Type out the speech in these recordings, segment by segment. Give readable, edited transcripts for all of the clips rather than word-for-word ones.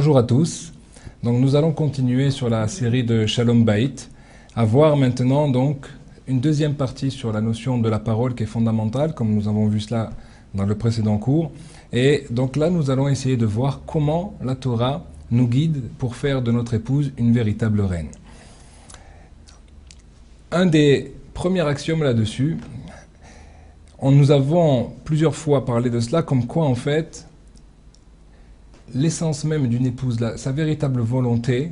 Bonjour à tous. Donc nous allons continuer sur la série de Shalom Bayit, à voir maintenant donc une deuxième partie sur la notion de la parole qui est fondamentale, comme nous avons vu cela dans le précédent cours. Et donc là, nous allons essayer de voir comment la Torah nous guide pour faire de notre épouse une véritable reine. Un des premiers axiomes là-dessus, nous avons plusieurs fois parlé de cela, comme quoi en fait, l'essence même d'une épouse, sa véritable volonté,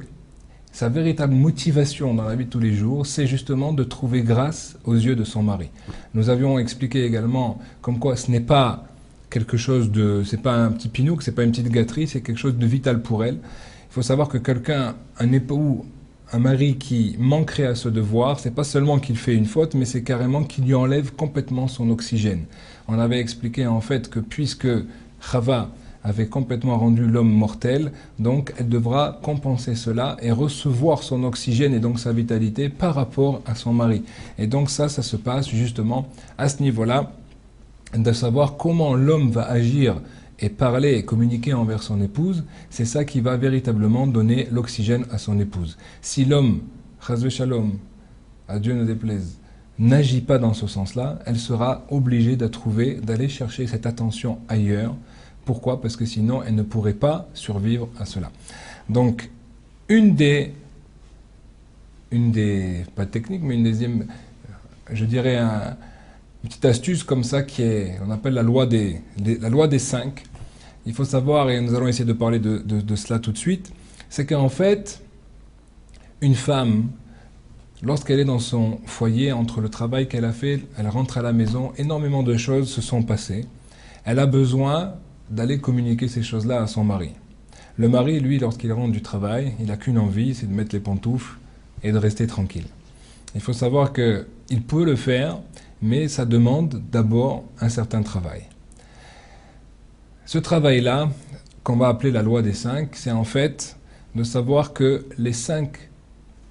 sa véritable motivation dans la vie de tous les jours, c'est justement de trouver grâce aux yeux de son mari. Nous avions expliqué également comme quoi ce n'est pas quelque chose de, c'est pas un petit pinouk, c'est pas une petite gâterie, c'est quelque chose de vital pour elle. Il faut savoir que quelqu'un, un époux, un mari qui manquerait à ce devoir, c'est pas seulement qu'il fait une faute, mais c'est carrément qu'il lui enlève complètement son oxygène. On avait expliqué en fait que puisque Chava avait complètement rendu l'homme mortel, donc elle devra compenser cela et recevoir son oxygène et donc sa vitalité par rapport à son mari. Et donc ça se passe justement à ce niveau-là, de savoir comment l'homme va agir et parler et communiquer envers son épouse, c'est ça qui va véritablement donner l'oxygène à son épouse. Si l'homme, chazve shalom, à Dieu ne déplaise, n'agit pas dans ce sens-là, elle sera obligée d'aller chercher cette attention ailleurs. Pourquoi? Parce que sinon, elle ne pourrait pas survivre à cela. Donc, une des pas techniques, mais une deuxième, je dirais, une petite astuce comme ça on appelle la loi des 5. Il faut savoir, et nous allons essayer de parler de cela tout de suite, c'est qu'en fait, une femme, lorsqu'elle est dans son foyer, entre le travail qu'elle a fait, elle rentre à la maison, énormément de choses se sont passées. Elle a besoin d'aller communiquer ces choses-là à son mari. Le mari, lui, lorsqu'il rentre du travail, il n'a qu'une envie, c'est de mettre les pantoufles et de rester tranquille. Il faut savoir qu'il peut le faire, mais ça demande d'abord un certain travail. Ce travail-là, qu'on va appeler la loi des 5, c'est en fait de savoir que les 5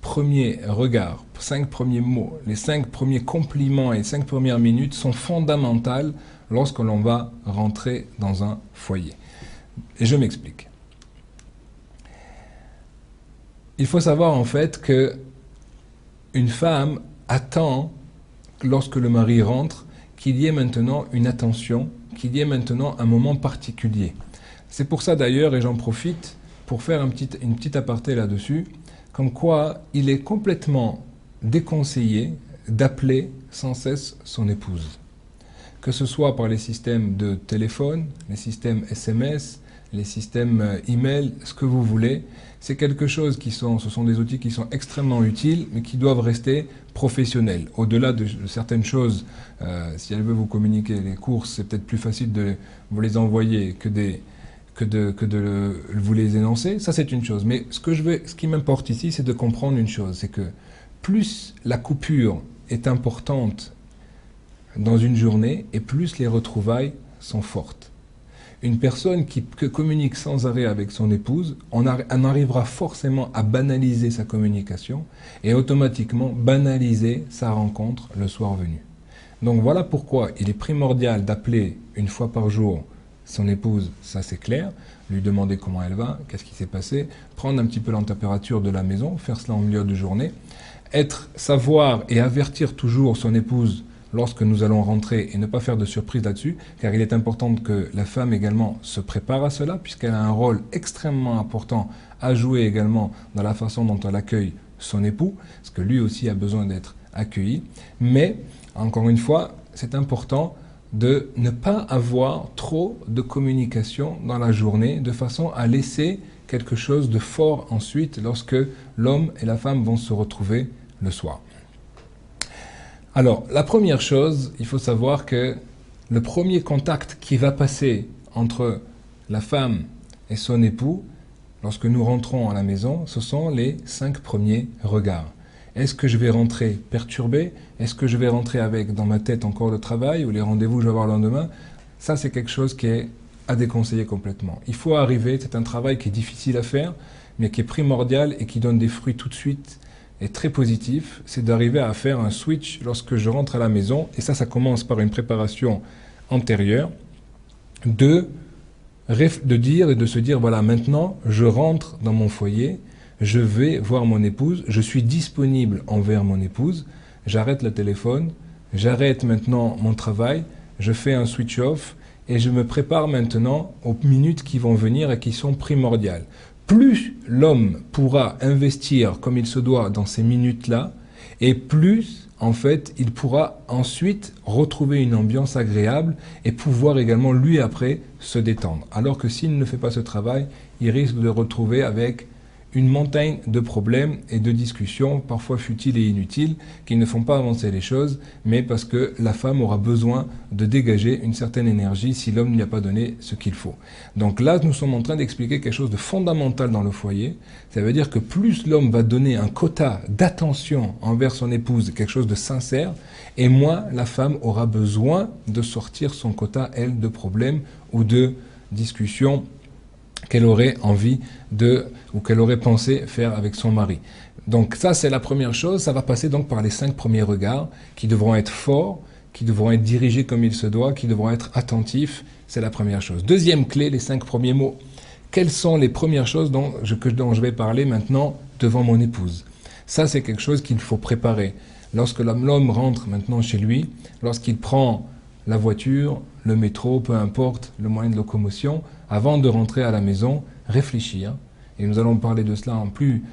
premiers regards, 5 premiers mots, les 5 premiers compliments et les 5 premières minutes sont fondamentales lorsque l'on va rentrer dans un foyer. Et je m'explique. Il faut savoir en fait que une femme attend, lorsque le mari rentre, qu'il y ait maintenant une attention, qu'il y ait maintenant un moment particulier. C'est pour ça d'ailleurs, et j'en profite pour faire une petite aparté là-dessus, comme quoi il est complètement déconseillé d'appeler sans cesse son épouse. Que ce soit par les systèmes de téléphone, les systèmes SMS, les systèmes email, ce que vous voulez, c'est quelque chose ce sont des outils qui sont extrêmement utiles, mais qui doivent rester professionnels. Au-delà de certaines choses, si elle veut vous communiquer les courses, c'est peut-être plus facile de vous les envoyer que de vous les énoncer. Ça, c'est une chose. Mais ce qui m'importe ici, c'est de comprendre une chose, c'est que plus la coupure est importante dans une journée, et plus les retrouvailles sont fortes. Une personne qui communique sans arrêt avec son épouse, on arrivera forcément à banaliser sa communication et automatiquement banaliser sa rencontre le soir venu. Donc voilà pourquoi il est primordial d'appeler une fois par jour son épouse, ça c'est clair, lui demander comment elle va, qu'est-ce qui s'est passé, prendre un petit peu la température de la maison, faire cela en milieu de journée, savoir et avertir toujours son épouse lorsque nous allons rentrer et ne pas faire de surprise là-dessus, car il est important que la femme également se prépare à cela, puisqu'elle a un rôle extrêmement important à jouer également dans la façon dont elle accueille son époux, parce que lui aussi a besoin d'être accueilli. Mais, encore une fois, c'est important de ne pas avoir trop de communication dans la journée, de façon à laisser quelque chose de fort ensuite lorsque l'homme et la femme vont se retrouver le soir. Alors, la première chose, il faut savoir que le premier contact qui va passer entre la femme et son époux, lorsque nous rentrons à la maison, ce sont les 5 premiers regards. Est-ce que je vais rentrer perturbé? Est-ce que je vais rentrer avec dans ma tête encore le travail ou les rendez-vous que je vais avoir le lendemain? Ça, c'est quelque chose qui est à déconseiller complètement. Il faut arriver, c'est un travail qui est difficile à faire, mais qui est primordial et qui donne des fruits tout de suite, est très positif, c'est d'arriver à faire un switch lorsque je rentre à la maison, et ça commence par une préparation antérieure, de de dire et de se dire, voilà, maintenant, je rentre dans mon foyer, je vais voir mon épouse, je suis disponible envers mon épouse, j'arrête le téléphone, j'arrête maintenant mon travail, je fais un switch off et je me prépare maintenant aux minutes qui vont venir et qui sont primordiales. Plus l'homme pourra investir comme il se doit dans ces minutes-là, et plus, en fait, il pourra ensuite retrouver une ambiance agréable et pouvoir également, lui, après, se détendre. Alors que s'il ne fait pas ce travail, il risque de retrouver avec une montagne de problèmes et de discussions, parfois futiles et inutiles, qui ne font pas avancer les choses, mais parce que la femme aura besoin de dégager une certaine énergie si l'homme ne lui a pas donné ce qu'il faut. Donc là, nous sommes en train d'expliquer quelque chose de fondamental dans le foyer. Ça veut dire que plus l'homme va donner un quota d'attention envers son épouse, quelque chose de sincère, et moins la femme aura besoin de sortir son quota, elle, de problèmes ou de discussions qu'elle aurait envie ou qu'elle aurait pensé faire avec son mari. Donc ça, c'est la première chose. Ça va passer donc par les 5 premiers regards qui devront être forts, qui devront être dirigés comme il se doit, qui devront être attentifs. C'est la première chose. Deuxième clé, les 5 premiers mots. Quelles sont les premières choses dont je vais parler maintenant devant mon épouse? Ça, c'est quelque chose qu'il faut préparer. Lorsque l'homme rentre maintenant chez lui, lorsqu'il prend la voiture, le métro, peu importe le moyen de locomotion, avant de rentrer à la maison, réfléchir. Et nous allons parler de cela plus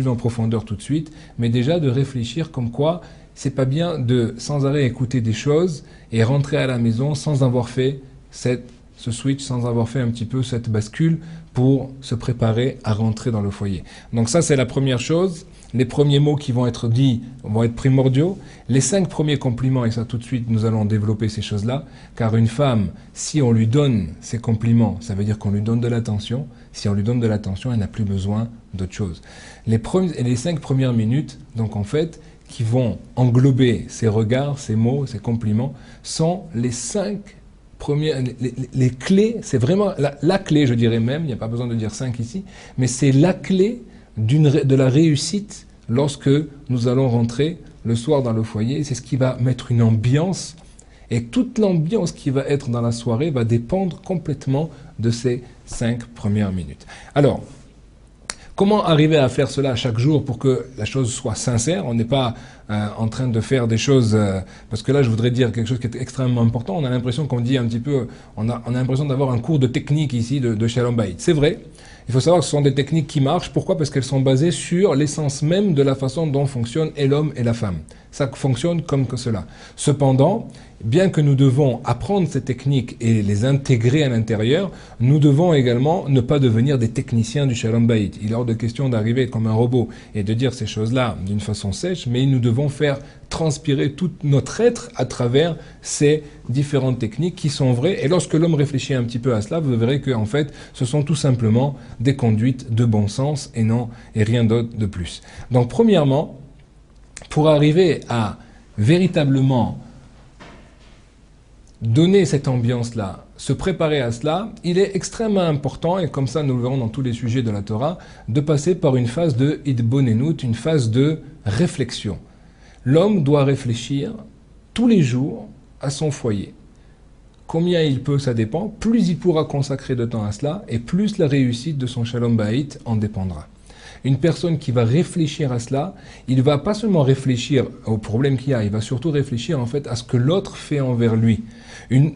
en profondeur tout de suite, mais déjà de réfléchir comme quoi c'est pas bien de sans arrêt écouter des choses et rentrer à la maison sans avoir fait ce switch, sans avoir fait un petit peu cette bascule pour se préparer à rentrer dans le foyer. Donc ça, c'est la première chose. Les premiers mots qui vont être dits vont être primordiaux. Les 5 premiers compliments, et ça tout de suite nous allons développer ces choses-là, car une femme, si on lui donne ses compliments, ça veut dire qu'on lui donne de l'attention. Si on lui donne de l'attention, elle n'a plus besoin d'autre chose. Les 5 premières minutes, donc en fait, qui vont englober ces regards, ces mots, ces compliments, sont les 5 premières, les clés, c'est vraiment la clé, je dirais même, il n'y a pas besoin de dire 5 ici, mais c'est la clé de la réussite lorsque nous allons rentrer le soir dans le foyer. C'est ce qui va mettre une ambiance, et toute l'ambiance qui va être dans la soirée va dépendre complètement de ces 5 premières minutes. Alors, comment arriver à faire cela chaque jour pour que la chose soit sincère? On n'est pas en train de faire des choses... parce que là, je voudrais dire quelque chose qui est extrêmement important. On a l'impression qu'on dit un petit peu... On a l'impression d'avoir un cours de technique ici de Shalom Bayit. C'est vrai. Il faut savoir que ce sont des techniques qui marchent. Pourquoi? Parce qu'elles sont basées sur l'essence même de la façon dont fonctionnent et l'homme et la femme. Ça fonctionne comme que cela. Cependant, bien que nous devons apprendre ces techniques et les intégrer à l'intérieur, nous devons également ne pas devenir des techniciens du Shalom Bayit. Il est hors de question d'arriver comme un robot et de dire ces choses-là d'une façon sèche, mais nous devons faire transpirer tout notre être à travers ces différentes techniques qui sont vraies. Et lorsque l'homme réfléchit un petit peu à cela, vous verrez que en fait, ce sont tout simplement des conduites de bon sens et rien d'autre de plus. Donc premièrement, pour arriver à véritablement donner cette ambiance-là, se préparer à cela, il est extrêmement important, et comme ça nous le verrons dans tous les sujets de la Torah, de passer par une phase de Hitbonenut, une phase de réflexion. L'homme doit réfléchir tous les jours à son foyer. Combien il peut, ça dépend. Plus il pourra consacrer de temps à cela, et plus la réussite de son Shalom Bayit en dépendra. Une personne qui va réfléchir à cela, il ne va pas seulement réfléchir au problème qu'il y a, il va surtout réfléchir en fait à ce que l'autre fait envers lui.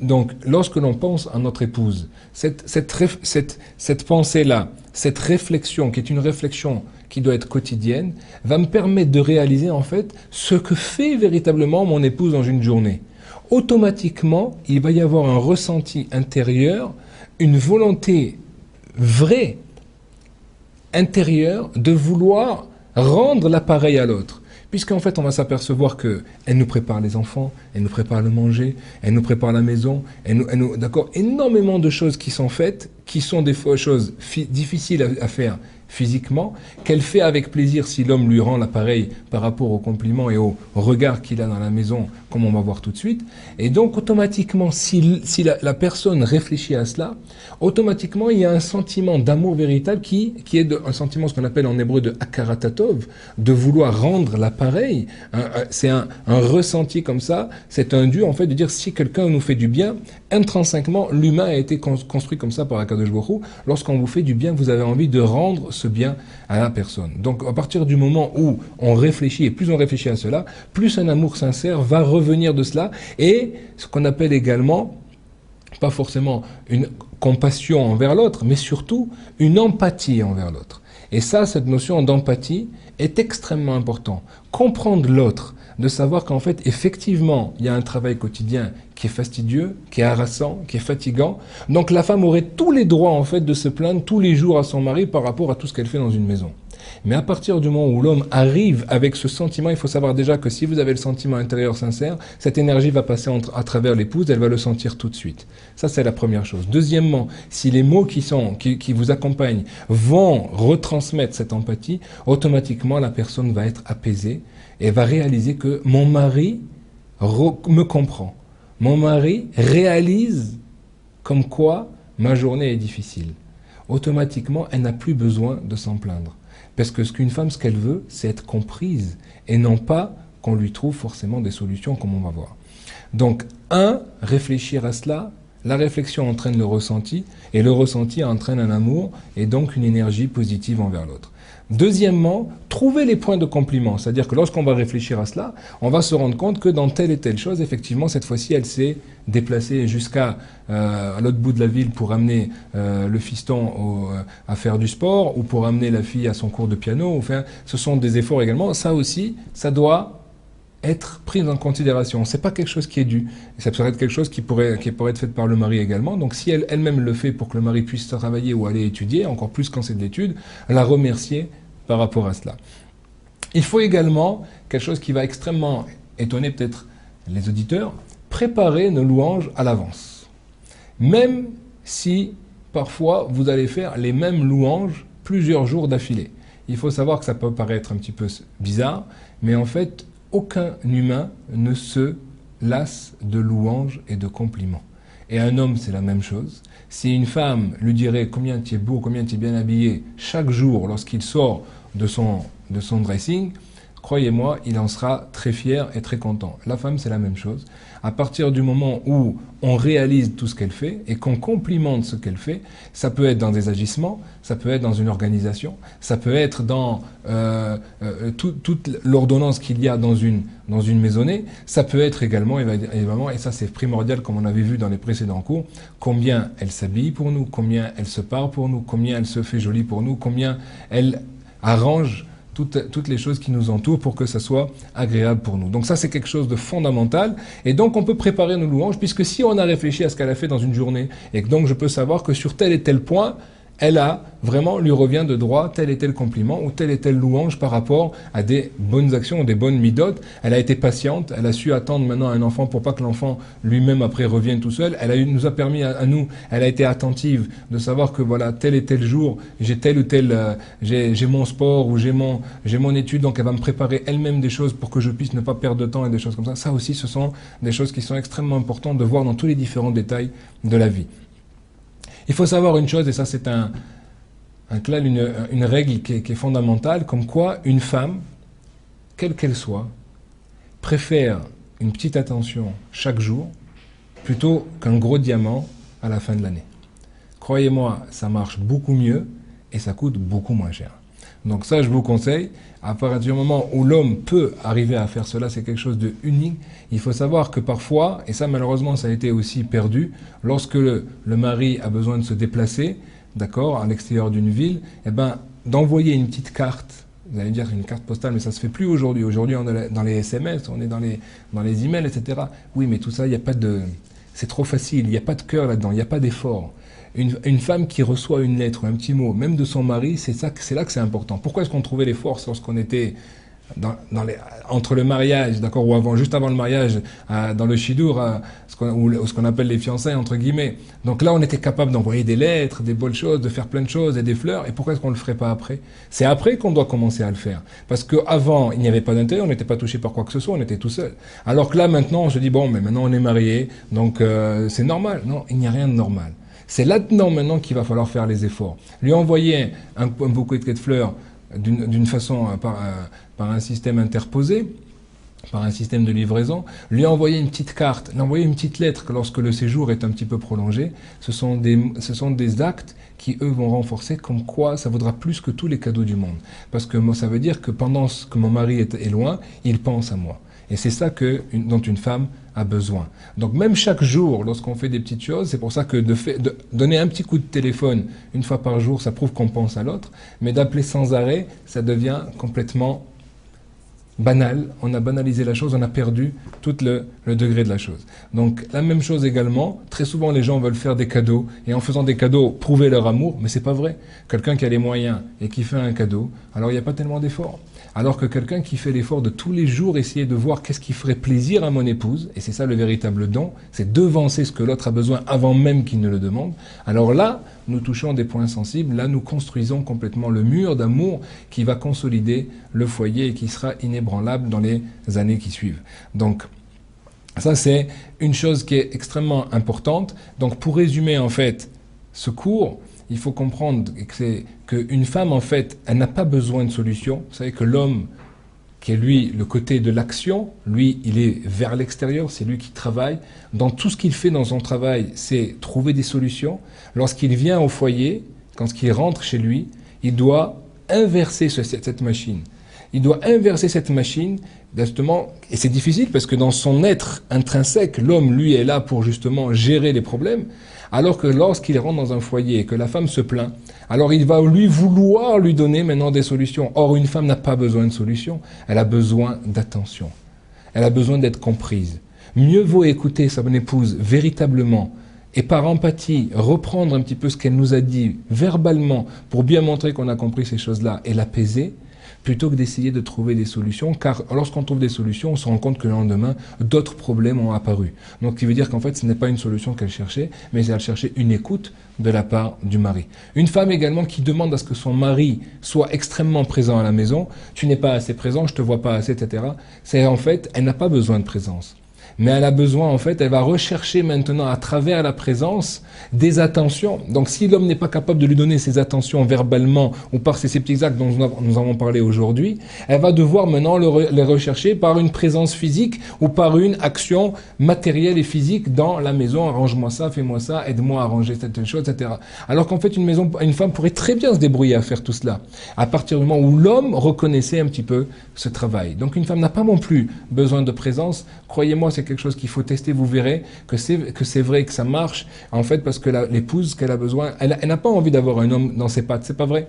Donc, lorsque l'on pense à notre épouse, cette pensée-là, cette réflexion, qui est une réflexion qui doit être quotidienne, va me permettre de réaliser en fait ce que fait véritablement mon épouse dans une journée. Automatiquement, il va y avoir un ressenti intérieur, une volonté vraie, intérieure, de vouloir rendre l'appareil à l'autre. Puisqu'en fait, on va s'apercevoir qu'elle nous prépare les enfants, elle nous prépare le manger, elle nous prépare la maison, d'accord, énormément de choses qui sont faites qui sont des choses difficiles à faire physiquement, qu'elle fait avec plaisir si l'homme lui rend l'appareil par rapport aux compliments et au regard qu'il a dans la maison, comme on va voir tout de suite. Et donc, automatiquement, si la personne réfléchit à cela, automatiquement, il y a un sentiment d'amour véritable qui est un sentiment, ce qu'on appelle en hébreu de akaratatov, de vouloir rendre l'appareil. C'est un ressenti comme ça, c'est un dû, en fait, de dire si quelqu'un nous fait du bien, intrinsèquement, l'humain a été construit comme ça par Akadosh Baruch Hu. Lorsqu'on vous fait du bien, vous avez envie de rendre ce bien à la personne. Donc, à partir du moment où on réfléchit, et plus on réfléchit à cela, plus un amour sincère va revenir de cela, et ce qu'on appelle également, pas forcément une compassion envers l'autre, mais surtout une empathie envers l'autre. Et ça, cette notion d'empathie est extrêmement importante. Comprendre l'autre, de savoir qu'en fait, effectivement, il y a un travail quotidien qui est fastidieux, qui est harassant, qui est fatigant. Donc la femme aurait tous les droits, en fait, de se plaindre tous les jours à son mari par rapport à tout ce qu'elle fait dans une maison. Mais à partir du moment où l'homme arrive avec ce sentiment, il faut savoir déjà que si vous avez le sentiment intérieur sincère, cette énergie va passer à travers l'épouse, elle va le sentir tout de suite. Ça, c'est la première chose. Deuxièmement, si les mots qui vous accompagnent vont retransmettre cette empathie, automatiquement, la personne va être apaisée et va réaliser que mon mari me comprend. Mon mari réalise comme quoi ma journée est difficile. Automatiquement, elle n'a plus besoin de s'en plaindre. Parce que ce qu'elle veut, c'est être comprise et non pas qu'on lui trouve forcément des solutions comme on va voir. Donc, réfléchir à cela, la réflexion entraîne le ressenti et le ressenti entraîne un amour et donc une énergie positive envers l'autre. Deuxièmement, trouver les points de compliment, c'est-à-dire que lorsqu'on va réfléchir à cela, on va se rendre compte que dans telle et telle chose, effectivement, cette fois-ci, elle s'est déplacée jusqu'à à l'autre bout de la ville pour amener le fiston à faire du sport ou pour amener la fille à son cours de piano. Enfin, ce sont des efforts également. Ça aussi, ça doit être pris en considération. C'est pas quelque chose qui est dû. Ça pourrait être quelque chose qui pourrait être fait par le mari également. Donc si elle-même le fait pour que le mari puisse travailler ou aller étudier, encore plus quand c'est de l'étude, la remercier par rapport à cela. Il faut également, quelque chose qui va extrêmement étonner peut-être les auditeurs, préparer nos louanges à l'avance. Même si parfois vous allez faire les mêmes louanges plusieurs jours d'affilée. Il faut savoir que ça peut paraître un petit peu bizarre, mais en fait, aucun humain ne se lasse de louanges et de compliments. Et un homme, c'est la même chose. Si une femme lui dirait combien tu es beau, combien tu es bien habillé, chaque jour lorsqu'il sort de son dressing, croyez-moi, il en sera très fier et très content. La femme, c'est la même chose. À partir du moment où on réalise tout ce qu'elle fait et qu'on complimente ce qu'elle fait, ça peut être dans des agissements, ça peut être dans une organisation, ça peut être dans toute l'ordonnance qu'il y a dans une maisonnée, ça peut être également, et ça c'est primordial comme on avait vu dans les précédents cours, combien elle s'habille pour nous, combien elle se parle pour nous, combien elle se fait jolie pour nous, combien elle arrange toutes les choses qui nous entourent pour que ça soit agréable pour nous. Donc ça, c'est quelque chose de fondamental. Et donc, on peut préparer nos louanges, puisque si on a réfléchi à ce qu'elle a fait dans une journée, et que donc je peux savoir que sur tel et tel point, elle a vraiment, lui revient de droit tel et tel compliment ou telle et telle louange par rapport à des bonnes actions ou des bonnes midotes. Elle a été patiente, elle a su attendre maintenant un enfant pour pas que l'enfant lui-même après revienne tout seul. Nous a permis à nous, elle a été attentive de savoir que voilà, tel et tel jour, j'ai tel ou tel, j'ai mon sport ou j'ai mon étude, donc elle va me préparer elle-même des choses pour que je puisse ne pas perdre de temps et des choses comme ça. Ça aussi, ce sont des choses qui sont extrêmement importantes de voir dans tous les différents détails de la vie. Il faut savoir une chose, et ça c'est une règle qui est fondamentale, comme quoi une femme, quelle qu'elle soit, préfère une petite attention chaque jour plutôt qu'un gros diamant à la fin de l'année. Croyez-moi, ça marche beaucoup mieux et ça coûte beaucoup moins cher. Donc ça, je vous conseille, à partir du moment où l'homme peut arriver à faire cela, c'est quelque chose de unique. Il faut savoir que parfois, et ça malheureusement ça a été aussi perdu, lorsque le mari a besoin de se déplacer, d'accord, à l'extérieur d'une ville, eh ben, d'envoyer une petite carte, vous allez me dire une carte postale, mais ça se fait plus aujourd'hui. Aujourd'hui, on est dans les SMS, on est dans les emails, etc. Oui, mais tout ça, il n'y a pas de... C'est trop facile, il n'y a pas de cœur là-dedans, il n'y a pas d'effort. Une femme qui reçoit une lettre ou un petit mot, même de son mari, c'est là que c'est important. Pourquoi est-ce qu'on trouvait les forces lorsqu'on était entre le mariage, d'accord, ou avant, juste avant le mariage, dans le shidur, ce qu'on appelle les fiançailles, entre guillemets. Donc là, on était capable d'envoyer des lettres, des bonnes choses, de faire plein de choses et des fleurs. Et pourquoi est-ce qu'on le ferait pas après? C'est après qu'on doit commencer à le faire. Parce qu'avant, il n'y avait pas d'intérêt, on n'était pas touché par quoi que ce soit, on était tout seul. Alors que là, maintenant, on se dit, bon, mais maintenant on est marié, donc c'est normal. Non, il n'y a rien de normal. C'est là-dedans maintenant qu'il va falloir faire les efforts. Lui envoyer un bouquet de fleurs d'une façon par un système interposé, par un système de livraison, lui envoyer une petite carte, lui envoyer une petite lettre lorsque le séjour est un petit peu prolongé, ce sont des actes qui, eux, vont renforcer comme quoi ça vaudra plus que tous les cadeaux du monde. Parce que ça veut dire que pendant que mon mari est loin, il pense à moi. Et c'est ça dont une femme a besoin. Donc même chaque jour, lorsqu'on fait des petites choses, c'est pour ça que de donner un petit coup de téléphone une fois par jour, ça prouve qu'on pense à l'autre, mais d'appeler sans arrêt, ça devient complètement banal. On a banalisé la chose, on a perdu tout le degré de la chose. Donc la même chose également, très souvent les gens veulent faire des cadeaux, et en faisant des cadeaux, prouver leur amour, mais c'est pas vrai. Quelqu'un qui a les moyens et qui fait un cadeau, alors il n'y a pas tellement d'efforts. Alors que quelqu'un qui fait l'effort de tous les jours essayer de voir qu'est-ce qui ferait plaisir à mon épouse, et c'est ça le véritable don, c'est devancer ce que l'autre a besoin avant même qu'il ne le demande, alors là, nous touchons des points sensibles, là nous construisons complètement le mur d'amour qui va consolider le foyer et qui sera inébranlable dans les années qui suivent. Donc, ça c'est une chose qui est extrêmement importante. Donc pour résumer en fait ce cours, il faut comprendre qu'une femme, en fait, elle n'a pas besoin de solution. Vous savez que l'homme, qui est lui, le côté de l'action, lui, il est vers l'extérieur, c'est lui qui travaille. Dans tout ce qu'il fait dans son travail, c'est trouver des solutions. Lorsqu'il vient au foyer, quand il rentre chez lui, il doit inverser cette machine. Il doit inverser cette machine, justement, et c'est difficile parce que dans son être intrinsèque, l'homme, lui, est là pour justement gérer les problèmes. Alors que lorsqu'il rentre dans un foyer et que la femme se plaint, alors il va vouloir lui donner maintenant des solutions. Or, une femme n'a pas besoin de solutions, elle a besoin d'attention. Elle a besoin d'être comprise. Mieux vaut écouter son épouse véritablement et par empathie reprendre un petit peu ce qu'elle nous a dit verbalement pour bien montrer qu'on a compris ces choses-là et l'apaiser, plutôt que d'essayer de trouver des solutions, car lorsqu'on trouve des solutions, on se rend compte que le lendemain, d'autres problèmes ont apparu. Donc, ce qui veut dire qu'en fait, ce n'est pas une solution qu'elle cherchait, mais elle cherchait une écoute de la part du mari. Une femme également qui demande à ce que son mari soit extrêmement présent à la maison, tu n'es pas assez présent, je te vois pas assez, etc. C'est en fait, elle n'a pas besoin de présence. Mais elle a besoin, en fait, elle va rechercher maintenant à travers la présence des attentions. Donc si l'homme n'est pas capable de lui donner ces attentions verbalement ou par ces petits actes dont nous avons parlé aujourd'hui, elle va devoir maintenant les rechercher par une présence physique ou par une action matérielle et physique dans la maison. Arrange-moi ça, fais-moi ça, aide-moi à arranger cette chose, etc. Alors qu'en fait, une femme pourrait très bien se débrouiller à faire tout cela, à partir du moment où l'homme reconnaissait un petit peu ce travail. Donc une femme n'a pas non plus besoin de présence. Croyez-moi, c'est quelque chose qu'il faut tester, vous verrez que c'est vrai, que ça marche, en fait, parce que l'épouse qu'elle a besoin, elle n'a pas envie d'avoir un homme dans ses pattes, c'est pas vrai.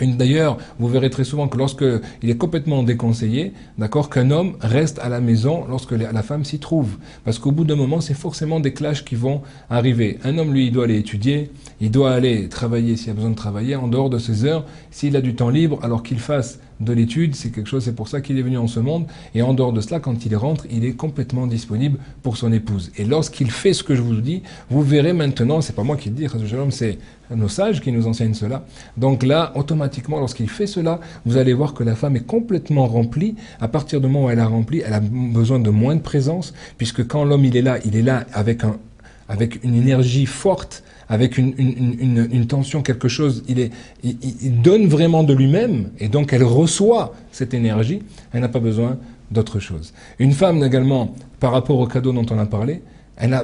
D'ailleurs, vous verrez très souvent que lorsque il est complètement déconseillé, d'accord, qu'un homme reste à la maison lorsque la femme s'y trouve. Parce qu'au bout d'un moment, c'est forcément des clashs qui vont arriver. Un homme, lui, il doit aller étudier, il doit aller travailler s'il a besoin de travailler, en dehors de ses heures. S'il a du temps libre, alors qu'il fasse de l'étude, c'est quelque chose, c'est pour ça qu'il est venu en ce monde. Et en dehors de cela, quand il rentre, il est complètement disponible pour son épouse. Et lorsqu'il fait ce que je vous dis, vous verrez maintenant, c'est pas moi qui le dis, c'est nos sages qui nous enseignent cela. Donc là, automatiquement, lorsqu'il fait cela, vous allez voir que la femme est complètement remplie. À partir du moment où elle a rempli, elle a besoin de moins de présence, puisque quand l'homme il est là avec une énergie forte, avec une tension, quelque chose, il donne vraiment de lui-même, et donc elle reçoit cette énergie, elle n'a pas besoin d'autre chose. Une femme également, par rapport au cadeau dont on a parlé, elle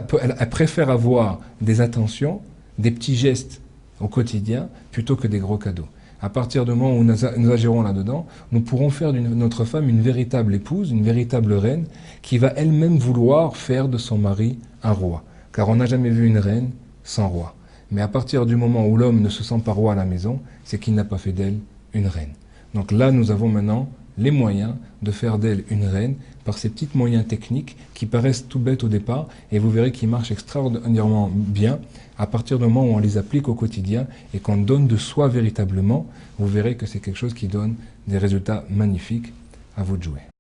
préfère avoir des attentions, des petits gestes au quotidien, plutôt que des gros cadeaux. À partir du moment où nous agirons là-dedans, nous pourrons faire de notre femme une véritable épouse, une véritable reine, qui va elle-même vouloir faire de son mari un roi. Car on n'a jamais vu une reine sans roi. Mais à partir du moment où l'homme ne se sent pas roi à la maison, c'est qu'il n'a pas fait d'elle une reine. Donc là, nous avons maintenant les moyens de faire d'elle une reine par ces petits moyens techniques qui paraissent tout bêtes au départ, et vous verrez qu'ils marchent extraordinairement bien à partir du moment où on les applique au quotidien et qu'on donne de soi véritablement. Vous verrez que c'est quelque chose qui donne des résultats magnifiques. À vous de jouer.